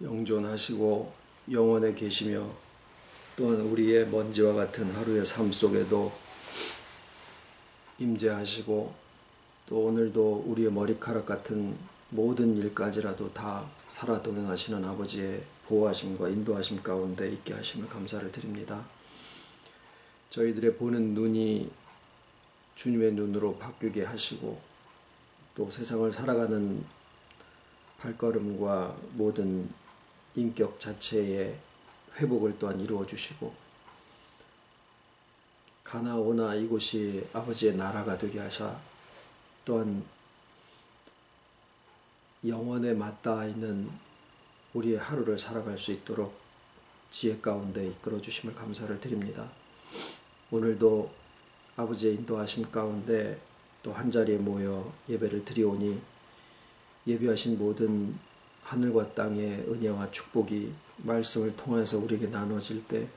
영존하시고 영원에 계시며 또한 우리의 먼지와 같은 하루의 삶 속에도 임재하시고 또 오늘도 우리의 머리카락 같은 모든 일까지라도 다 살아 동행하시는 아버지의 보호하심과 인도하심 가운데 있게 하심을 감사를 드립니다. 저희들의 보는 눈이 주님의 눈으로 바뀌게 하시고 또 세상을 살아가는 발걸음과 모든 인격 자체의 회복을 또한 이루어 주시고 가나오나 이곳이 아버지의 나라가 되게 하사 또한 영원에 맞닿아 있는 우리의 하루를 살아갈 수 있도록 지혜 가운데 이끌어 주심을 감사를 드립니다. 오늘도 아버지의 인도하심 가운데 또 한자리에 모여 예배를 드리오니 예비하신 모든 하늘과 땅의 은혜와 축복이 말씀을 통해서 우리에게 나눠질 때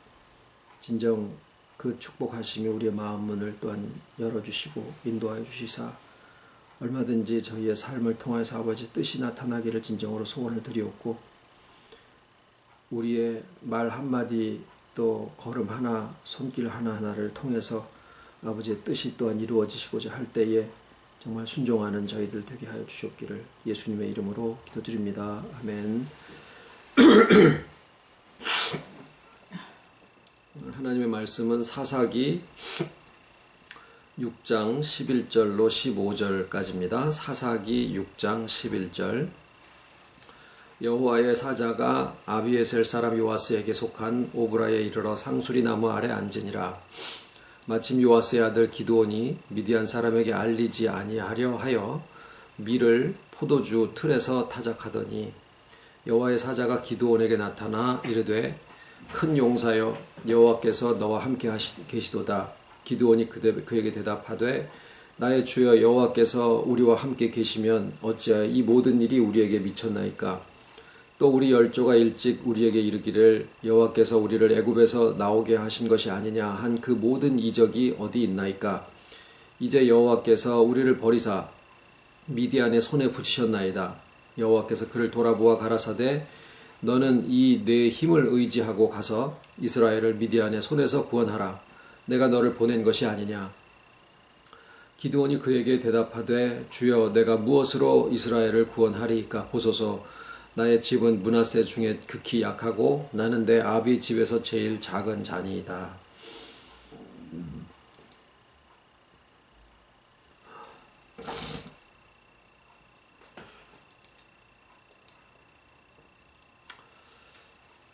진정 그 축복하심이 우리의 마음 문을 또한 열어주시고 인도하여 주시사 얼마든지 저희의 삶을 통해서 아버지 뜻이 나타나기를 진정으로 소원을 드리옵고 우리의 말 한마디 또 걸음 하나 손길 하나하나를 통해서 아버지의 뜻이 또한 이루어지시고자 할 때에 정말 순종하는 저희들 되게 하여 주시옵기를 예수님의 이름으로 기도드립니다. 아멘. 오늘 하나님의 말씀은 사사기 6장 11절로 15절까지입니다. 사사기 6장 11절 여호와의 사자가 아비에셀 사람 요아스에게 속한 오브라에 이르러 상수리 나무 아래 앉으니라. 마침 요아스의 아들 기드온이 미디안 사람에게 알리지 아니하려 하여 밀을 포도주 틀에서 타작하더니 여호와의 사자가 기드온에게 나타나 이르되 큰 용사여 여호와께서 너와 함께 계시도다. 기드온이 그에게 대답하되 나의 주여 여호와께서 우리와 함께 계시면 어찌하여 이 모든 일이 우리에게 미쳤나이까. 또 우리 열조가 일찍 우리에게 이르기를 여호와께서 우리를 애굽에서 나오게 하신 것이 아니냐 한 그 모든 이적이 어디 있나이까. 이제 여호와께서 우리를 버리사 미디안의 손에 붙이셨나이다. 여호와께서 그를 돌아보아 가라사대 너는 이 내 힘을 의지하고 가서 이스라엘을 미디안의 손에서 구원하라. 내가 너를 보낸 것이 아니냐. 기드온이 그에게 대답하되 주여 내가 무엇으로 이스라엘을 구원하리이까. 보소서 나의 집은 므낫세 중에 극히 약하고 나는 내 아비 집에서 제일 작은 자니이다.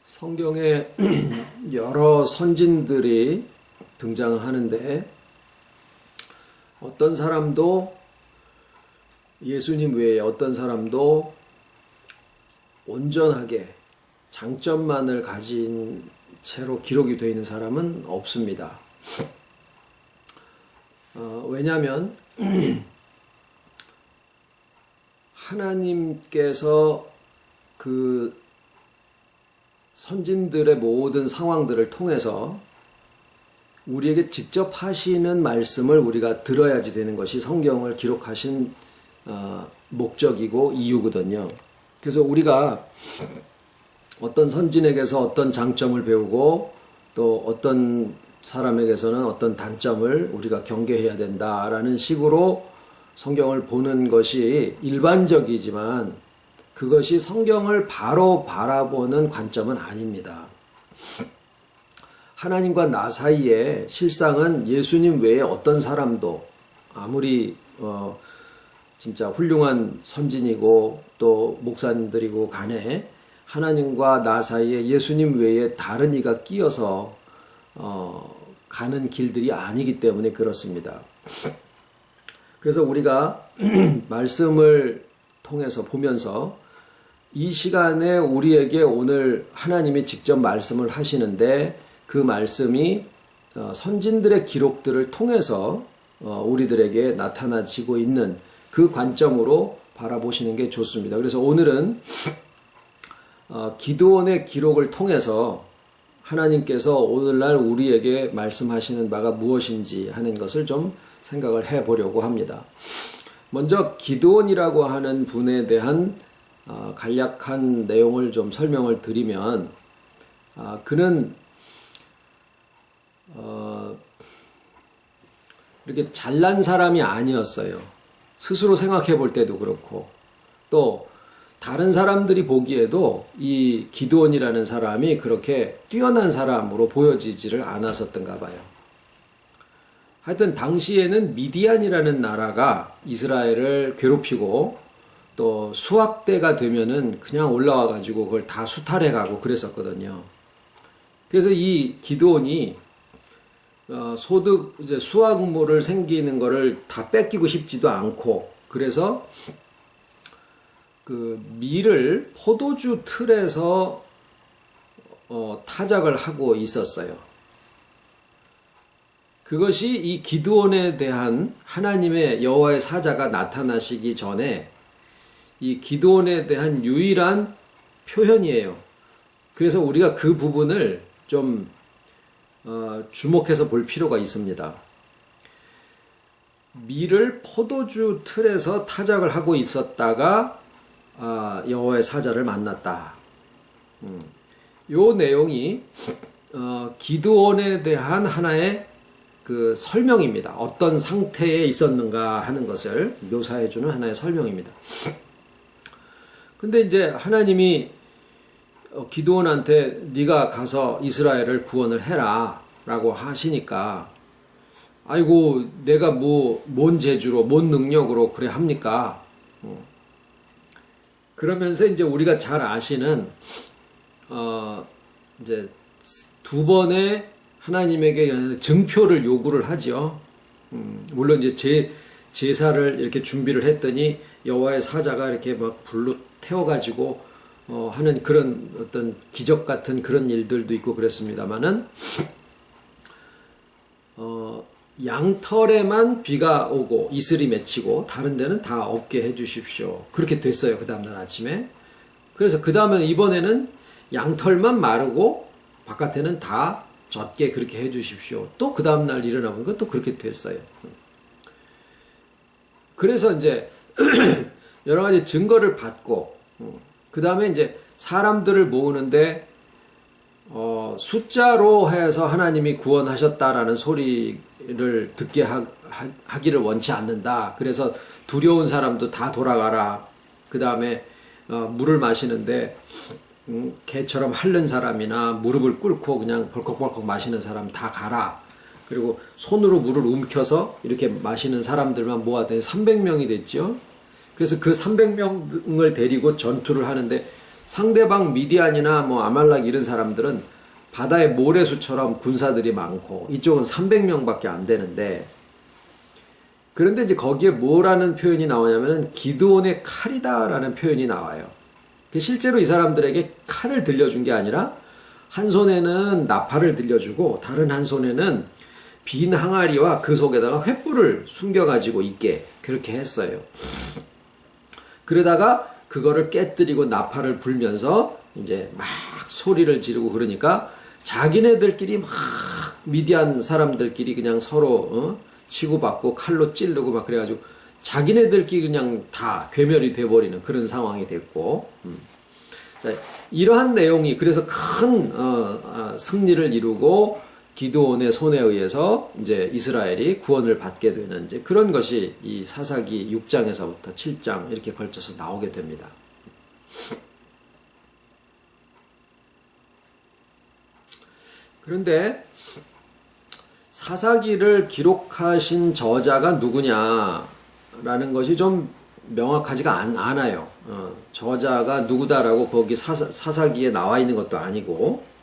성경에 여러 선진들이 등장하는데 어떤 사람도 예수님 외에 어떤 사람도 온전하게 장점만을 가진 채로 기록이 되어 있는 사람은 없습니다. 왜냐하면 하나님께서 그 선진들의 모든 상황들을 통해서 우리에게 직접 하시는 말씀을 우리가 들어야지 되는 것이 성경을 기록하신 목적이고 이유거든요. 그래서 우리가 어떤 선진에게서 어떤 장점을 배우고 또 어떤 사람에게서는 어떤 단점을 우리가 경계해야 된다라는 식으로 성경을 보는 것이 일반적이지만 그것이 성경을 바로 바라보는 관점은 아닙니다. 하나님과 나 사이에 실상은 예수님 외에 어떤 사람도 아무리 진짜 훌륭한 선진이고 또 목사님들이고 간에 하나님과 나 사이에 예수님 외에 다른 이가 끼어서 가는 길들이 아니기 때문에 그렇습니다. 그래서 우리가 말씀을 통해서 보면서 이 시간에 우리에게 오늘 하나님이 직접 말씀을 하시는데 그 말씀이 선진들의 기록들을 통해서 우리들에게 나타나지고 있는 그 관점으로 바라보시는 게 좋습니다. 그래서 오늘은 기드온의 기록을 통해서 하나님께서 오늘날 우리에게 말씀하시는 바가 무엇인지 하는 것을 좀 생각을 해보려고 합니다. 먼저 기드온이라고 하는 분에 대한 간략한 내용을 좀 설명을 드리면, 그는 이렇게 잘난 사람이 아니었어요. 스스로 생각해 볼 때도 그렇고, 또 다른 사람들이 보기에도 이 기드온이라는 사람이 그렇게 뛰어난 사람으로 보여지지를 않았었던가 봐요. 하여튼 당시에는 미디안이라는 나라가 이스라엘을 괴롭히고, 또 수확대가 되면은 그냥 올라와 가지고 그걸 다 수탈해 가고 그랬었거든요. 그래서 이 기드온이 이제 수확물을 생기는 거를 다 뺏기고 싶지도 않고, 그래서 그 밀을 포도주 틀에서 타작을 하고 있었어요. 그것이 이 기드온에 대한 하나님의 여호와의 사자가 나타나시기 전에 이 기드온에 대한 유일한 표현이에요. 그래서 우리가 그 부분을 좀 주목해서 볼 필요가 있습니다. 밀을 포도주 틀에서 타작을 하고 있었다가 여호와의 사자를 만났다. 요 내용이 기드온에 대한 하나의 그 설명입니다. 어떤 상태에 있었는가 하는 것을 묘사해주는 하나의 설명입니다. 근데 이제 하나님이 기드온한테 네가 가서 이스라엘을 구원을 해라 라고 하시니까, 아이고 내가 뭔 재주로 뭔 능력으로 그래 합니까? 그러면서 이제 우리가 잘 아시는 이제 두 번의 하나님에게 증표를 요구를 하죠. 물론 이제 제사를 이렇게 준비를 했더니 여호와의 사자가 이렇게 막 불로 태워가지고 하는 그런 어떤 기적 같은 그런 일들도 있고 그랬습니다만은 양털에만 비가 오고 이슬이 맺히고 다른 데는 다 없게 해주십시오. 그렇게 됐어요. 그 다음날 아침에. 그래서 그 다음에 이번에는 양털만 마르고 바깥에는 다 젖게 그렇게 해주십시오. 또 그 다음날 일어나 보니까 또 그렇게 됐어요. 그래서 이제 여러 가지 증거를 받고, 그 다음에 이제 사람들을 모으는데 숫자로 해서 하나님이 구원하셨다라는 소리를 듣게 하기를 원치 않는다. 그래서 두려운 사람도 다 돌아가라. 그 다음에 물을 마시는데 개처럼 핥는 사람이나 무릎을 꿇고 그냥 벌컥벌컥 마시는 사람 다 가라. 그리고 손으로 물을 움켜서 이렇게 마시는 사람들만 모아더니 300명이 됐죠. 그래서 그 300명을 데리고 전투를 하는데, 상대방 미디안이나 뭐 아말렉 이런 사람들은 바다의 모래수처럼 군사들이 많고 이쪽은 300명밖에 안 되는데, 그런데 이제 거기에 뭐라는 표현이 나오냐면은 기드온의 칼이다라는 표현이 나와요. 실제로 이 사람들에게 칼을 들려준 게 아니라 한 손에는 나팔을 들려주고 다른 한 손에는 빈 항아리와 그 속에다가 횃불을 숨겨가지고 있게 그렇게 했어요. 그러다가 그거를 깨뜨리고 나팔을 불면서 이제 막 소리를 지르고 그러니까 자기네들끼리 막 미디안 사람들끼리 그냥 서로 치고받고 칼로 찌르고 막 그래가지고 자기네들끼리 그냥 다 괴멸이 돼버리는 그런 상황이 됐고, 자, 이러한 내용이 그래서 큰 승리를 이루고 기드온의 손에 의해서 이제 이스라엘이 구원을 받게 되는 이제 그런 것이 이 사사기 6장에서부터 7장 이렇게 걸쳐서 나오게 됩니다. 그런데 사사기를 기록하신 저자가 누구냐라는 것이 좀 명확하지가 않아요. 저자가 누구다라고 거기 사사기에 나와 있는 것도 아니고,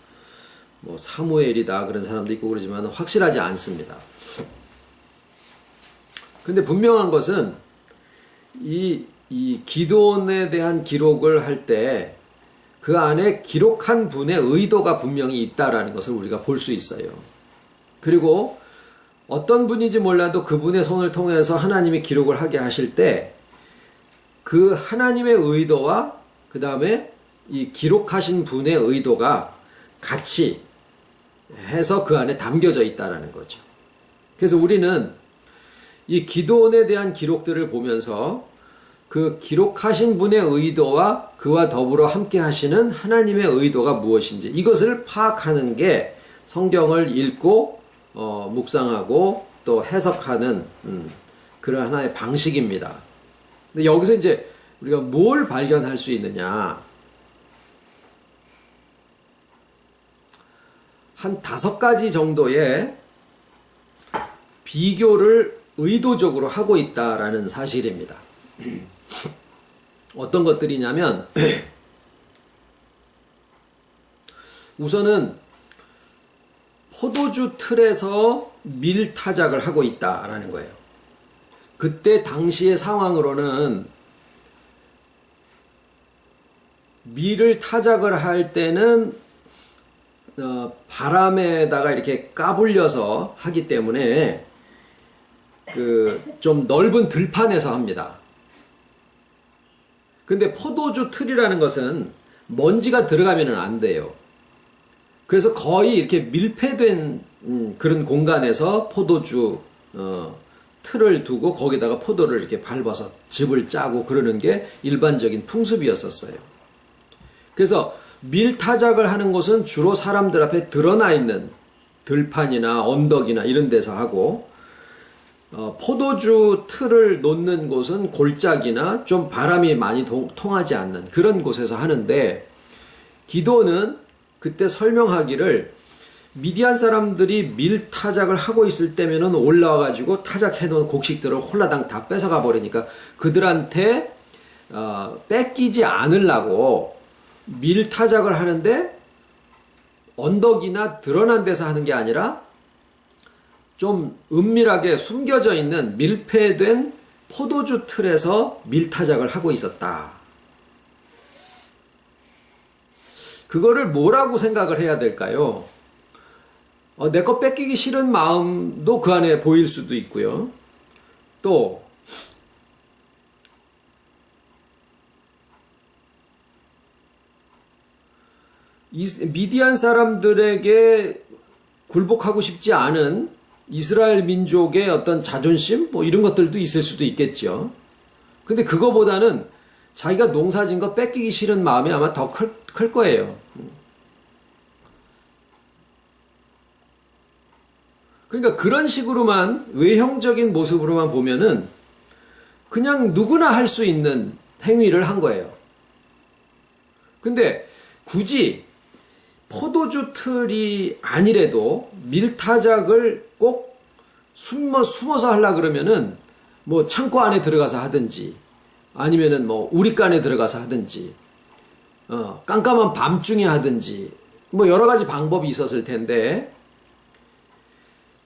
뭐 사무엘이다 그런 사람도 있고 그러지만 확실하지 않습니다. 근데 분명한 것은 이 기드온에 대한 기록을 할 때 그 안에 기록한 분의 의도가 분명히 있다라는 것을 우리가 볼 수 있어요. 그리고 어떤 분인지 몰라도 그분의 손을 통해서 하나님이 기록을 하게 하실 때 그 하나님의 의도와 그 다음에 이 기록하신 분의 의도가 같이 해서 그 안에 담겨져 있다라는 거죠. 그래서 우리는 이 기드온에 대한 기록들을 보면서 그 기록하신 분의 의도와 그와 더불어 함께 하시는 하나님의 의도가 무엇인지 이것을 파악하는 게 성경을 읽고 묵상하고 또 해석하는 그런 하나의 방식입니다. 근데 여기서 이제 우리가 뭘 발견할 수 있느냐? 한 5가지 정도의 비교를 의도적으로 하고 있다라는 사실입니다. 어떤 것들이냐면 우선은 포도주 틀에서 밀타작을 하고 있다라는 거예요. 그때 당시의 상황으로는 밀을 타작을 할 때는 바람에다가 이렇게 까불려서 하기 때문에 좀 넓은 들판에서 합니다. 근데 포도주 틀이라는 것은 먼지가 들어가면 안 돼요. 그래서 거의 이렇게 밀폐된 그런 공간에서 포도주 틀을 두고 거기다가 포도를 이렇게 밟아서 즙을 짜고 그러는 게 일반적인 풍습이었었어요. 그래서 밀타작을 하는 곳은 주로 사람들 앞에 드러나 있는 들판이나 언덕이나 이런 데서 하고 포도주 틀을 놓는 곳은 골짜기나 좀 바람이 많이 통하지 않는 그런 곳에서 하는데 기도는 그때 설명하기를 미디안 사람들이 밀타작을 하고 있을 때면은 올라와 가지고 타작해 놓은 곡식들을 홀라당 다 뺏어가 버리니까 그들한테 뺏기지 않으려고 밀타작을 하는데 언덕이나 드러난 데서 하는 게 아니라 좀 은밀하게 숨겨져 있는 밀폐된 포도주 틀에서 밀타작을 하고 있었다. 그거를 뭐라고 생각을 해야 될까요? 내 거 뺏기기 싫은 마음도 그 안에 보일 수도 있고요. 또 미디안 사람들에게 굴복하고 싶지 않은 이스라엘 민족의 어떤 자존심 뭐 이런 것들도 있을 수도 있겠죠. 근데 그거보다는 자기가 농사진 거 뺏기기 싫은 마음이 아마 더 클 거예요. 그러니까 그런 식으로만 외형적인 모습으로만 보면은 그냥 누구나 할 수 있는 행위를 한 거예요. 근데 굳이 포도주 틀이 아니래도 밀타작을 꼭 숨어서 하려 그러면은 뭐 창고 안에 들어가서 하든지 아니면은 뭐 우리가 안에 들어가서 하든지 깜깜한 밤중에 하든지 뭐 여러 가지 방법이 있었을 텐데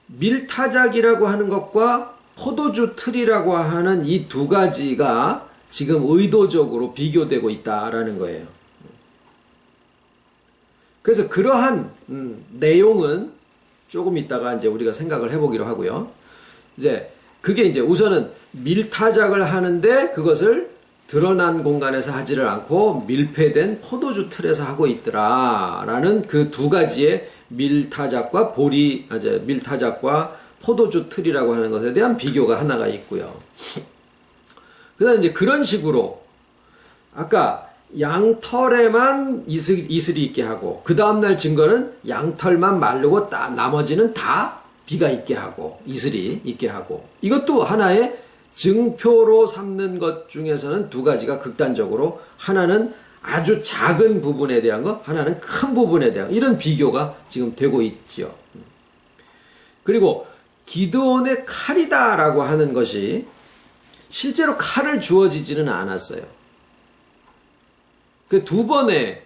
밀타작이라고 하는 것과 포도주 틀이라고 하는 이 두 가지가 지금 의도적으로 비교되고 있다라는 거예요. 그래서 그러한 내용은 조금 있다가 이제 우리가 생각을 해보기로 하고요. 이제 그게 이제 우선은 밀타작을 하는데 그것을 드러난 공간에서 하지를 않고 밀폐된 포도주 틀에서 하고 있더라라는 그 두 가지의 밀타작과 밀타작과 포도주 틀이라고 하는 것에 대한 비교가 하나가 있고요. 그다음 이제 그런 식으로 아까 양털에만 이슬이 있게 하고 그 다음날 증거는 양털만 마르고 나머지는 다 비가 있게 하고 이슬이 있게 하고 이것도 하나의 증표로 삼는 것 중에서는 두 가지가 극단적으로 하나는 아주 작은 부분에 대한 것 하나는 큰 부분에 대한 이런 비교가 지금 되고 있지요. 그리고 기드온의 칼이다라고 하는 것이 실제로 칼을 주어지지는 않았어요. 그 두 번의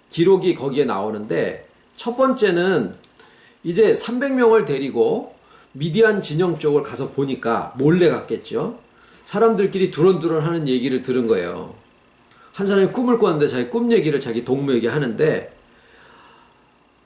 기록이 거기에 나오는데 첫 번째는 이제 300명을 데리고 미디안 진영 쪽을 가서 보니까 몰래 갔겠죠. 사람들끼리 두런두런 하는 얘기를 들은 거예요. 한 사람이 꿈을 꿨는데 자기 꿈 얘기를 자기 동무에게 하는데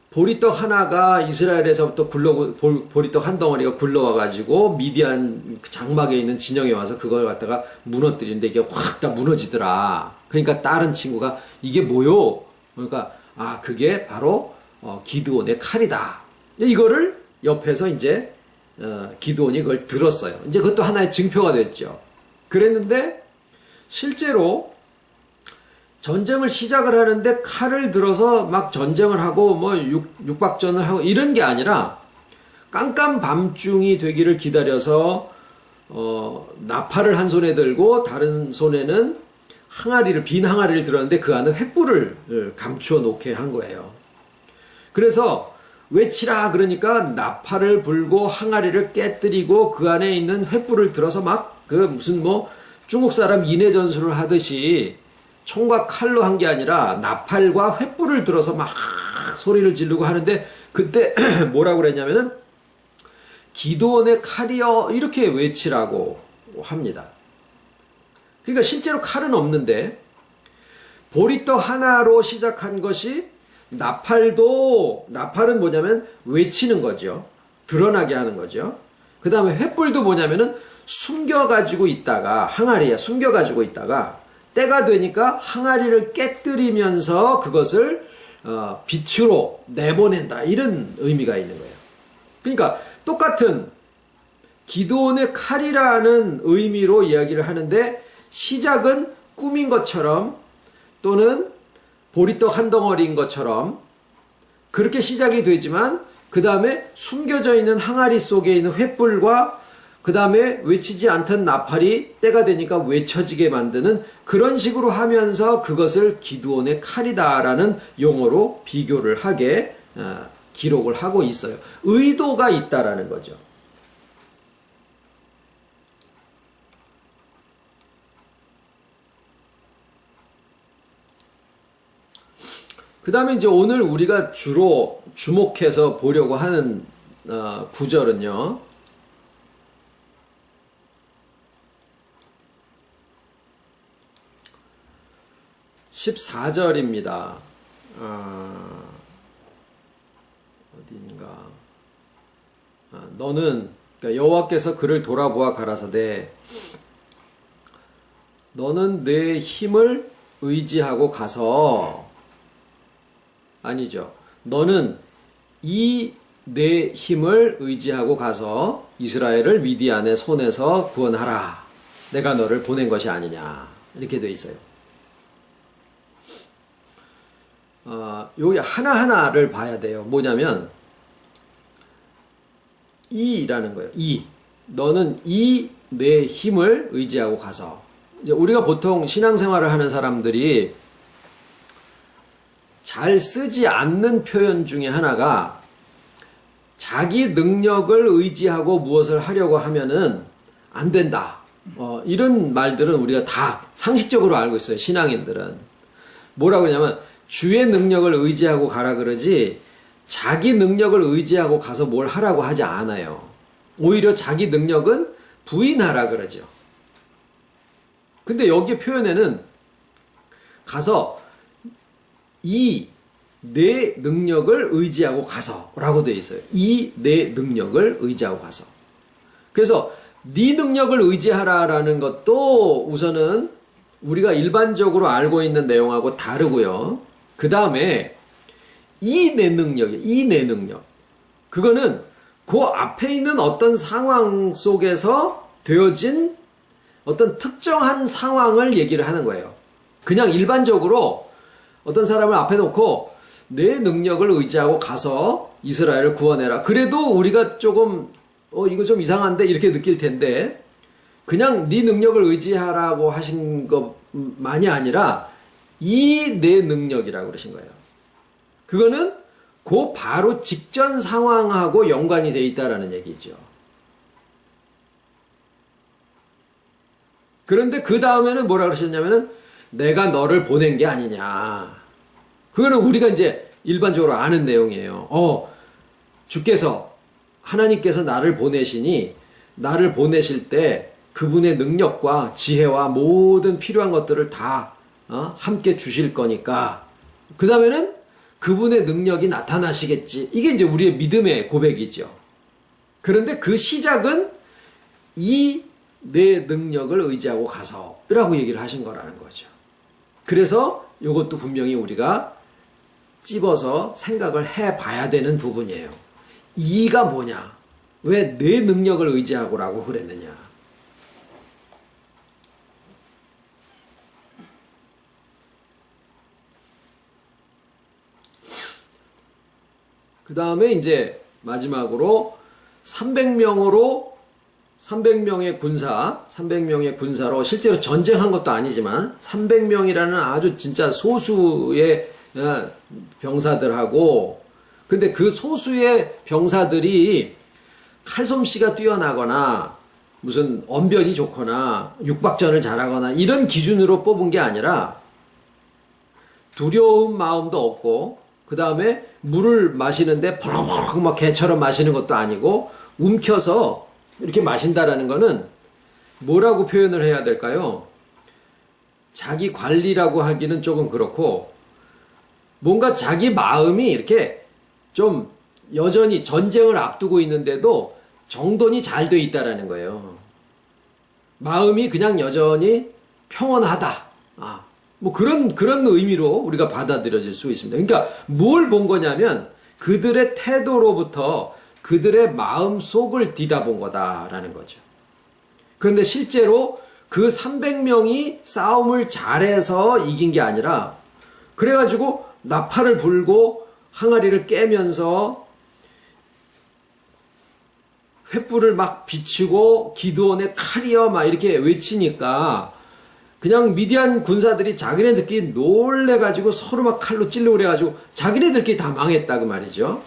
보리떡 하나가 이스라엘에서부터 보리떡 한 덩어리가 굴러와가지고 미디안 장막에 있는 진영에 와서 그걸 갖다가 무너뜨리는데 이게 확 다 무너지더라. 그러니까 다른 친구가 이게 뭐요? 그러니까 그게 바로 기드온의 칼이다. 이거를 옆에서 이제 기드온이 그걸 들었어요. 이제 그것도 하나의 증표가 됐죠. 그랬는데 실제로 전쟁을 시작을 하는데 칼을 들어서 막 전쟁을 하고 뭐 육박전을 하고 이런 게 아니라 깜깜 밤중이 되기를 기다려서 나팔을 한 손에 들고 다른 손에는 빈 항아리를 들었는데 그 안에 횃불을 감추어 놓게 한 거예요. 그래서 외치라 그러니까 나팔을 불고 항아리를 깨뜨리고 그 안에 있는 횃불을 들어서 막 그 무슨 뭐 중국 사람 인해 전술을 하듯이 총과 칼로 한 게 아니라 나팔과 횃불을 들어서 막 소리를 지르고 하는데 그때 뭐라고 그랬냐면은 기드온의 칼이여 이렇게 외치라고 합니다. 그러니까 실제로 칼은 없는데 보리떡 하나로 시작한 것이 나팔은 뭐냐면 외치는 거죠. 드러나게 하는 거죠. 그 다음에 횃불도 뭐냐면은 숨겨가지고 있다가 항아리에 숨겨가지고 있다가 때가 되니까 항아리를 깨뜨리면서 그것을 빛으로 내보낸다 이런 의미가 있는 거예요. 그러니까 똑같은 기드온의 칼이라는 의미로 이야기를 하는데 시작은 꿈인 것처럼 또는 보리떡 한 덩어리인 것처럼 그렇게 시작이 되지만 그 다음에 숨겨져 있는 항아리 속에 있는 횃불과 그 다음에 외치지 않던 나팔이 때가 되니까 외쳐지게 만드는 그런 식으로 하면서 그것을 기드온의 칼이다라는 용어로 비교를 하게 기록을 하고 있어요. 의도가 있다라는 거죠. 그 다음에 이제 오늘 우리가 주로 주목해서 보려고 하는 구절은요. 14절입니다. 어디인가? 너는 그러니까 여호와께서 그를 돌아보아 가라사대 너는 내 힘을 의지하고 가서 아니죠. 너는 이 내 힘을 의지하고 가서 이스라엘을 미디안의 손에서 구원하라. 내가 너를 보낸 것이 아니냐. 이렇게 돼 있어요. 여기 하나하나를 봐야 돼요. 뭐냐면 이라는 거예요. 너는 이 내 힘을 의지하고 가서 이제 우리가 보통 신앙생활을 하는 사람들이 잘 쓰지 않는 표현 중에 하나가 자기 능력을 의지하고 무엇을 하려고 하면은 안 된다. 이런 말들은 우리가 다 상식적으로 알고 있어요. 신앙인들은. 뭐라고 하냐면 주의 능력을 의지하고 가라 그러지 자기 능력을 의지하고 가서 뭘 하라고 하지 않아요. 오히려 자기 능력은 부인하라 그러죠. 근데 여기 표현에는 가서 이 내 능력을 의지하고 가서 라고 되어 있어요. 이 내 능력을 의지하고 가서. 그래서 네 능력을 의지하라라는 것도 우선은 우리가 일반적으로 알고 있는 내용하고 다르고요. 그 다음에 이 내 능력. 그거는 그 앞에 있는 어떤 상황 속에서 되어진 어떤 특정한 상황을 얘기를 하는 거예요. 그냥 일반적으로 어떤 사람을 앞에 놓고 내 능력을 의지하고 가서 이스라엘을 구원해라. 그래도 우리가 조금 이거 좀 이상한데 이렇게 느낄 텐데 그냥 네 능력을 의지하라고 하신 것만이 아니라 이 내 능력이라고 그러신 거예요. 그거는 그 바로 직전 상황하고 연관이 돼 있다라는 얘기죠. 그런데 그 다음에는 뭐라 그러셨냐면은 내가 너를 보낸 게 아니냐. 그거는 우리가 이제 일반적으로 아는 내용이에요. 하나님께서 나를 보내시니 나를 보내실 때 그분의 능력과 지혜와 모든 필요한 것들을 다 함께 주실 거니까 그 다음에는 그분의 능력이 나타나시겠지. 이게 이제 우리의 믿음의 고백이죠. 그런데 그 시작은 이 내 능력을 의지하고 가서 라고 얘기를 하신 거라는 거죠. 그래서 이것도 분명히 우리가 찝어서 생각을 해봐야 되는 부분이에요. 이가 뭐냐? 왜 내 능력을 의지하고라고 그랬느냐? 그 다음에 이제 마지막으로 300명의 군사로 실제로 전쟁한 것도 아니지만 300명이라는 아주 진짜 소수의 병사들하고, 근데 그 소수의 병사들이 칼솜씨가 뛰어나거나 무슨 언변이 좋거나 육박전을 잘하거나 이런 기준으로 뽑은 게 아니라 두려운 마음도 없고, 그 다음에 물을 마시는데 버럭버럭 막 개처럼 마시는 것도 아니고 움켜서 이렇게 마신다라는 거는 뭐라고 표현을 해야 될까요? 자기 관리라고 하기는 조금 그렇고, 뭔가 자기 마음이 이렇게 좀 여전히 전쟁을 앞두고 있는데도 정돈이 잘 돼 있다라는 거예요. 마음이 그냥 여전히 평온하다. 뭐 그런 의미로 우리가 받아들여질 수 있습니다. 그러니까 뭘 본 거냐면 그들의 태도로부터 그들의 마음 속을 뒤다본 거다라는 거죠. 그런데 실제로 그 300명이 싸움을 잘해서 이긴 게 아니라, 그래가지고 나팔을 불고 항아리를 깨면서 횃불을 막 비추고 기드온의 칼이여 막 이렇게 외치니까 그냥 미디안 군사들이 자기네들끼리 놀래가지고 서로 막 칼로 찔르고 그래가지고 자기네들끼리 다 망했다 그 말이죠.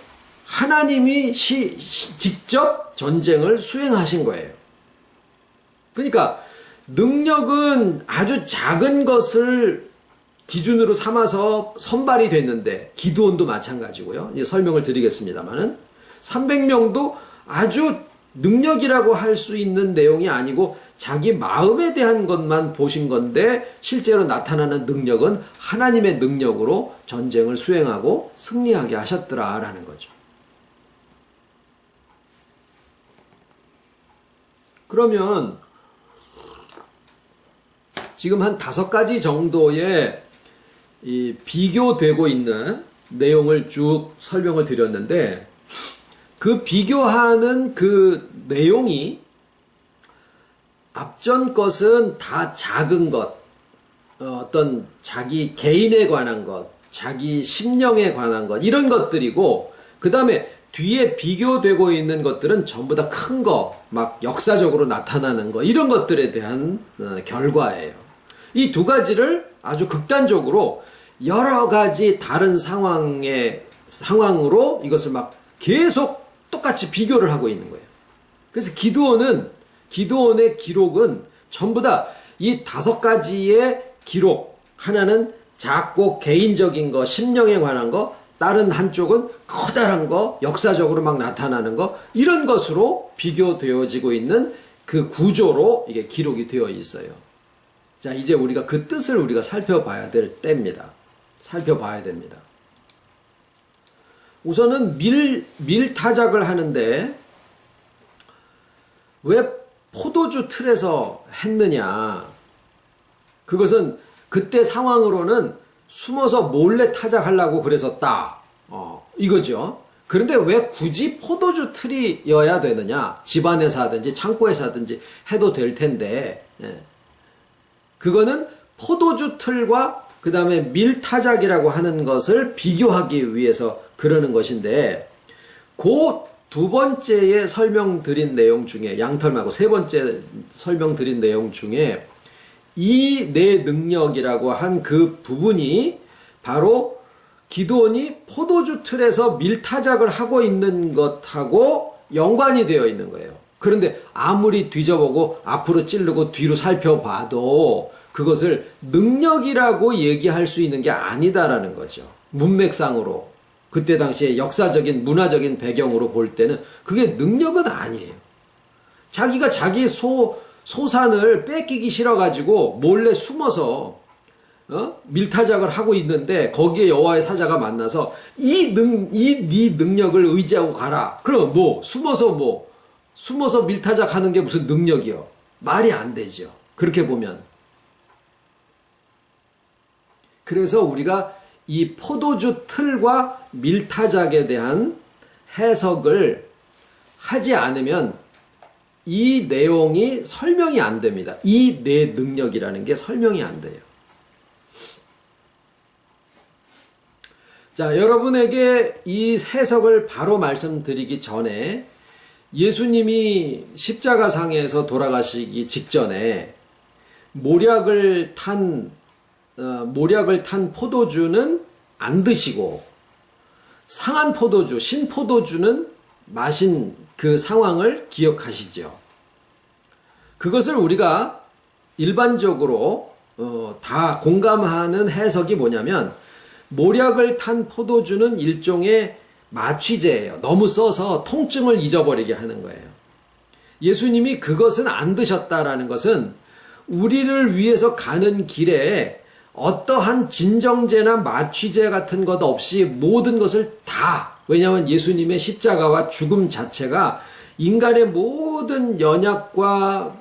하나님이 직접 전쟁을 수행하신 거예요. 그러니까 능력은 아주 작은 것을 기준으로 삼아서 선발이 됐는데, 기드온도 마찬가지고요. 이제 설명을 드리겠습니다만은 300명도 아주 능력이라고 할 수 있는 내용이 아니고 자기 마음에 대한 것만 보신 건데, 실제로 나타나는 능력은 하나님의 능력으로 전쟁을 수행하고 승리하게 하셨더라라는 거죠. 그러면 지금 한 5가지 정도의 이 비교되고 있는 내용을 쭉 설명을 드렸는데, 그 비교하는 그 내용이 앞전 것은 다 작은 것, 어떤 자기 개인에 관한 것, 자기 심령에 관한 것, 이런 것들이고, 그 다음에 뒤에 비교되고 있는 것들은 전부 다 큰 거, 막 역사적으로 나타나는 거, 이런 것들에 대한 결과예요. 이 2가지를 아주 극단적으로 여러 가지 다른 상황으로 이것을 막 계속 똑같이 비교를 하고 있는 거예요. 그래서 기드온의 기록은 전부 다 이 5가지의 기록, 하나는 작고 개인적인 거, 심령에 관한 거, 다른 한쪽은 커다란 거, 역사적으로 막 나타나는 거, 이런 것으로 비교되어지고 있는 그 구조로 이게 기록이 되어 있어요. 자, 이제 우리가 그 뜻을 우리가 살펴봐야 될 때입니다. 살펴봐야 됩니다. 우선은 밀타작을 하는데 왜 포도주 틀에서 했느냐? 그것은 그때 상황으로는 숨어서 몰래 타작하려고 그랬었다. 이거죠. 그런데 왜 굳이 포도주 틀이어야 되느냐? 집안에서 하든지 창고에서 하든지 해도 될 텐데, 그거는 포도주 틀과 그 다음에 밀타작이라고 하는 것을 비교하기 위해서 그러는 것인데, 그 2번째에 설명드린 내용 중에, 양털 말고 3번째 설명드린 내용 중에 이 내 능력이라고 한 그 부분이 바로 기드온이 포도주 틀에서 밀타작을 하고 있는 것하고 연관이 되어 있는 거예요. 그런데 아무리 뒤져보고 앞으로 찌르고 뒤로 살펴봐도 그것을 능력이라고 얘기할 수 있는 게 아니다라는 거죠. 문맥상으로. 그때 당시에 역사적인 문화적인 배경으로 볼 때는 그게 능력은 아니에요. 자기가 자기 소산을 뺏기기 싫어가지고 몰래 숨어서 밀타작을 하고 있는데, 거기에 여호와의 사자가 만나서 네 능력을 의지하고 가라. 그럼 숨어서 밀타작 하는 게 무슨 능력이요? 말이 안 되죠. 그렇게 보면. 그래서 우리가 이 포도주 틀과 밀타작에 대한 해석을 하지 않으면 이 내용이 설명이 안 됩니다. 이 내 능력이라는 게 설명이 안 돼요. 자, 여러분에게 이 해석을 바로 말씀드리기 전에 예수님이 십자가상에서 돌아가시기 직전에 모략을 탄 포도주는 안 드시고 상한 포도주, 신포도주는 마신 그 상황을 기억하시죠. 그것을 우리가 일반적으로 다 공감하는 해석이 뭐냐면 모략을 탄 포도주는 일종의 마취제예요. 너무 써서 통증을 잊어버리게 하는 거예요. 예수님이 그것은 안 드셨다라는 것은 우리를 위해서 가는 길에 어떠한 진정제나 마취제 같은 것 없이 모든 것을 다, 왜냐하면 예수님의 십자가와 죽음 자체가 인간의 모든 연약과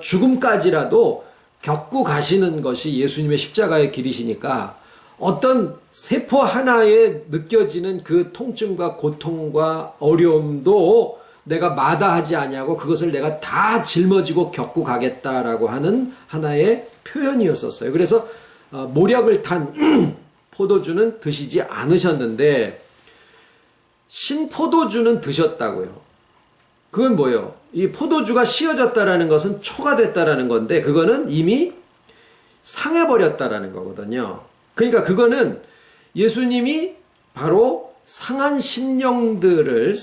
죽음까지라도 겪고 가시는 것이 예수님의 십자가의 길이시니까 어떤 세포 하나에 느껴지는 그 통증과 고통과 어려움도 내가 마다하지 아니하고 그것을 내가 다 짊어지고 겪고 가겠다라고 하는 하나의 표현이었었어요. 그래서 모략을 탄 포도주는 드시지 않으셨는데 신포도주는 드셨다고요. 그건 뭐예요? 이 포도주가 씌어졌다라는 것은 초가 됐다라는 건데 그거는 이미 상해버렸다라는 거거든요. 그러니까 그거는 예수님이 바로 상한 심령들을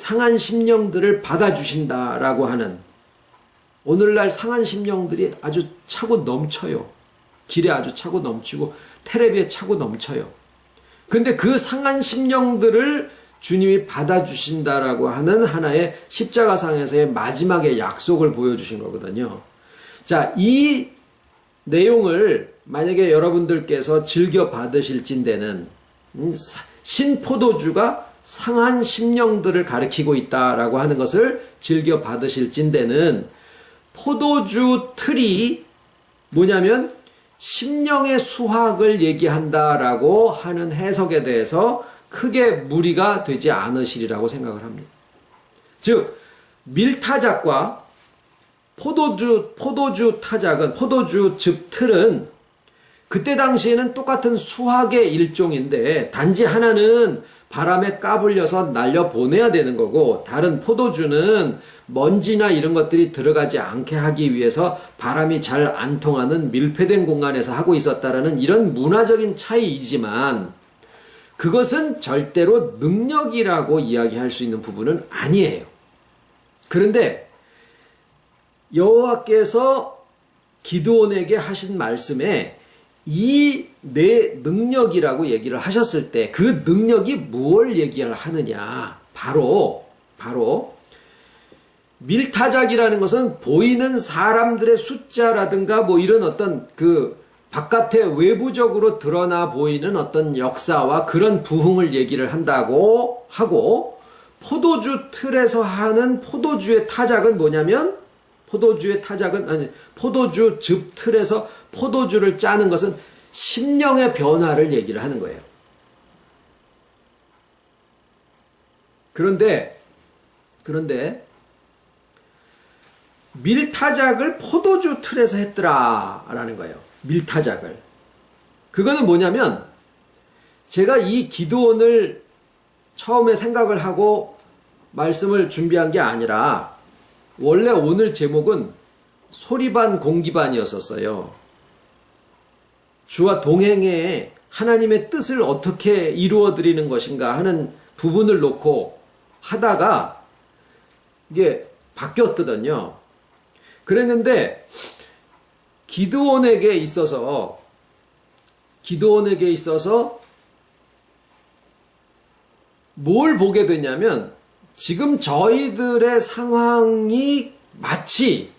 받아주신다라고 하는, 오늘날 상한 심령들이 아주 차고 넘쳐요. 길에 아주 차고 넘치고 텔레비에 차고 넘쳐요. 근데 그 상한 심령들을 주님이 받아주신다라고 하는 하나의 십자가상에서의 마지막의 약속을 보여주신 거거든요. 자, 이 내용을 만약에 여러분들께서 즐겨 받으실진대는 신포도주가 상한 심령들을 가리키고 있다라고 하는 것을 즐겨 받으실진대는 포도주 틀이 뭐냐면 심령의 수확을 얘기한다라고 하는 해석에 대해서 크게 무리가 되지 않으시리라고 생각을 합니다. 즉 밀타작과 포도주 타작은, 포도주 즙 틀은 그때 당시에는 똑같은 수학의 일종인데 단지 하나는 바람에 까불려서 날려보내야 되는 거고 다른 포도주는 먼지나 이런 것들이 들어가지 않게 하기 위해서 바람이 잘 안 통하는 밀폐된 공간에서 하고 있었다라는 이런 문화적인 차이이지만 그것은 절대로 능력이라고 이야기할 수 있는 부분은 아니에요. 그런데 여호와께서 기드온에게 하신 말씀에 이 내 능력이라고 얘기를 하셨을 때 그 능력이 무엇을 얘기를 하느냐, 바로 밀타작이라는 것은 보이는 사람들의 숫자라든가 뭐 이런 어떤 그 바깥에 외부적으로 드러나 보이는 어떤 역사와 그런 부흥을 얘기를 한다고 하고, 포도주 틀에서 하는 포도주의 타작은 뭐냐면 포도주 즙 틀에서 포도주를 짜는 것은 심령의 변화를 얘기를 하는 거예요. 그런데 밀타작을 포도주 틀에서 했더라라는 거예요. 밀타작을. 그거는 뭐냐면 제가 이 기드온을 처음에 생각을 하고 말씀을 준비한 게 아니라 원래 오늘 제목은 소리반 공기반이었었어요. 주와 동행해 하나님의 뜻을 어떻게 이루어 드리는 것인가 하는 부분을 놓고 하다가 이게 바뀌었거든요. 그랬는데 기드온에게 있어서 뭘 보게 되냐면 지금 저희들의 상황이 마치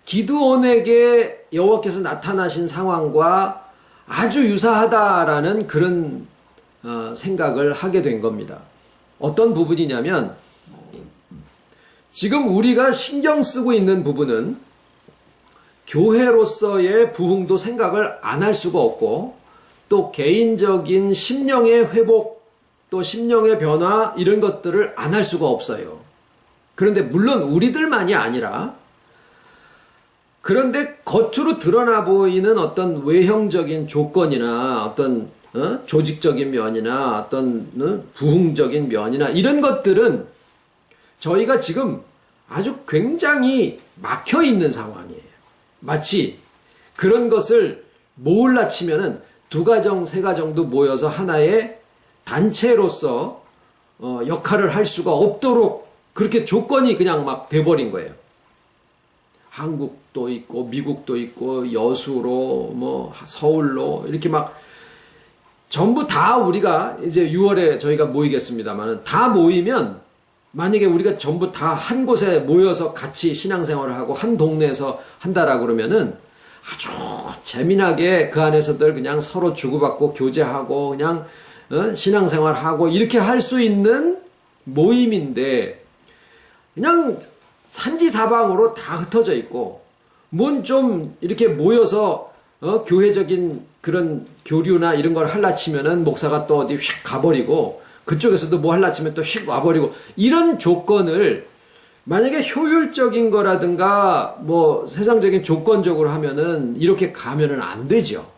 기드온에게 여호와께서 나타나신 상황과 아주 유사하다라는 그런 생각을 하게 된 겁니다. 어떤 부분이냐면 지금 우리가 신경 쓰고 있는 부분은 교회로서의 부흥도 생각을 안 할 수가 없고 또 개인적인 심령의 회복 또 심령의 변화 이런 것들을 안 할 수가 없어요. 그런데 물론 우리들만이 아니라 그런데 겉으로 드러나 보이는 어떤 외형적인 조건이나 어떤 조직적인 면이나 어떤 부흥적인 면이나 이런 것들은 저희가 지금 아주 굉장히 막혀 있는 상황이에요. 마치 그런 것을 모을라 치면은 두 가정, 세 가정도 모여서 하나의 단체로서 역할을 할 수가 없도록 그렇게 조건이 그냥 막 돼버린 거예요. 한국도 있고 미국도 있고 여수로 뭐 서울로 이렇게 막 전부 다 우리가 이제 6월에 저희가 모이겠습니다만은 다 모이면 만약에 우리가 전부 다 한 곳에 모여서 같이 신앙생활을 하고 한 동네에서 한다라고 그러면은 아주 재미나게 그 안에서들 그냥 서로 주고받고 교제하고 그냥 신앙생활하고 이렇게 할 수 있는 모임인데 그냥 산지사방으로 다 흩어져 있고 뭔 좀 이렇게 모여서 교회적인 그런 교류나 이런 걸 할라 치면은 목사가 또 어디 휙 가버리고 그쪽에서도 뭐 할라 치면 또 휙 와버리고 이런 조건을 만약에 효율적인 거라든가 뭐 세상적인 조건적으로 하면은 이렇게 가면은 안 되죠.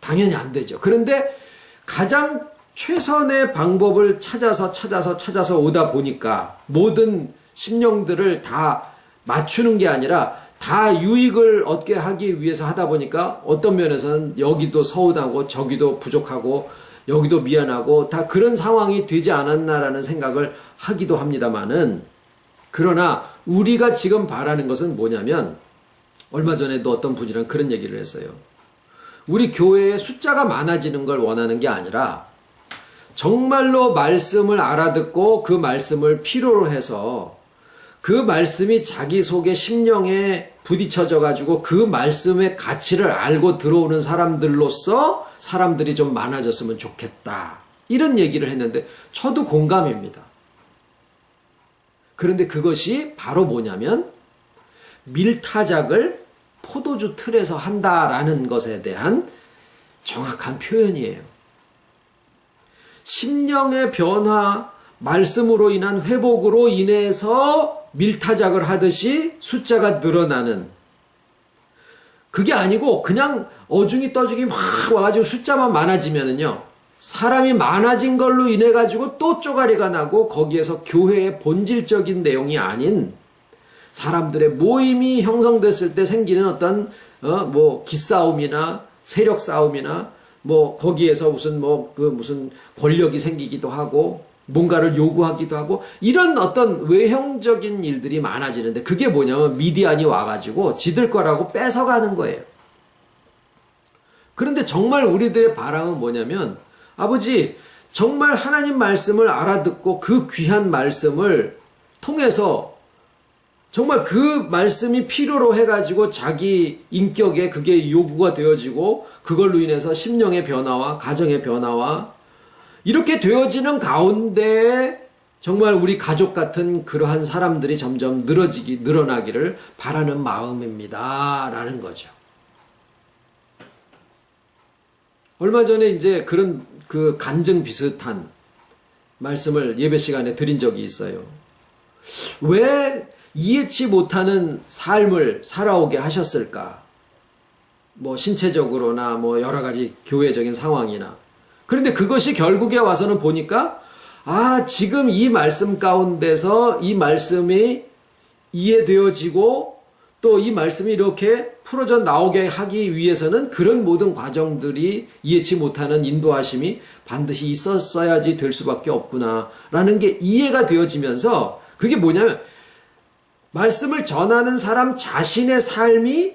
당연히 안 되죠. 그런데 가장 최선의 방법을 찾아서 오다 보니까 모든 심령들을 다 맞추는 게 아니라 다 유익을 얻게 하기 위해서 하다 보니까 어떤 면에서는 여기도 서운하고 저기도 부족하고 여기도 미안하고 다 그런 상황이 되지 않았나라는 생각을 하기도 합니다만은 그러나 우리가 지금 바라는 것은 뭐냐면 얼마 전에도 어떤 분이랑 그런 얘기를 했어요. 우리 교회의 숫자가 많아지는 걸 원하는 게 아니라 정말로 말씀을 알아듣고 그 말씀을 필요로 해서 그 말씀이 자기 속의 심령에 부딪혀져 가지고 그 말씀의 가치를 알고 들어오는 사람들로서 사람들이 좀 많아졌으면 좋겠다. 이런 얘기를 했는데 저도 공감입니다. 그런데 그것이 바로 뭐냐면 밀타작을 포도주 틀에서 한다라는 것에 대한 정확한 표현이에요. 심령의 변화, 말씀으로 인한 회복으로 인해서 밀타작을 하듯이 숫자가 늘어나는 그게 아니고 그냥 어중이 떠중이 막 와가지고 숫자만 많아지면은요 사람이 많아진 걸로 인해 가지고 또 쪼가리가 나고 거기에서 교회의 본질적인 내용이 아닌 사람들의 모임이 형성됐을 때 생기는 어떤 뭐 기싸움이나 세력 싸움이나 뭐 거기에서 무슨 권력이 생기기도 하고 뭔가를 요구하기도 하고 이런 어떤 외형적인 일들이 많아지는데 그게 뭐냐면 미디안이 와가지고 지들 거라고 뺏어가는 거예요. 그런데 정말 우리들의 바람은 뭐냐면 아버지 정말 하나님 말씀을 알아듣고 그 귀한 말씀을 통해서 정말 그 말씀이 필요로 해가지고 자기 인격에 그게 요구가 되어지고 그걸로 인해서 심령의 변화와 가정의 변화와 이렇게 되어지는 가운데 정말 우리 가족 같은 그러한 사람들이 점점 늘어나기를 바라는 마음입니다. 라는 거죠. 얼마 전에 이제 그런 그 간증 비슷한 말씀을 예배 시간에 드린 적이 있어요. 왜 이해치 못하는 삶을 살아오게 하셨을까? 뭐 신체적으로나 뭐 여러 가지 교회적인 상황이나. 그런데 그것이 결국에 와서는 보니까 지금 이 말씀 가운데서 이 말씀이 이해되어지고 또 이 말씀이 이렇게 풀어져 나오게 하기 위해서는 그런 모든 과정들이 이해치 못하는 인도하심이 반드시 있었어야지 될 수밖에 없구나라는 게 이해가 되어지면서 그게 뭐냐면 말씀을 전하는 사람 자신의 삶이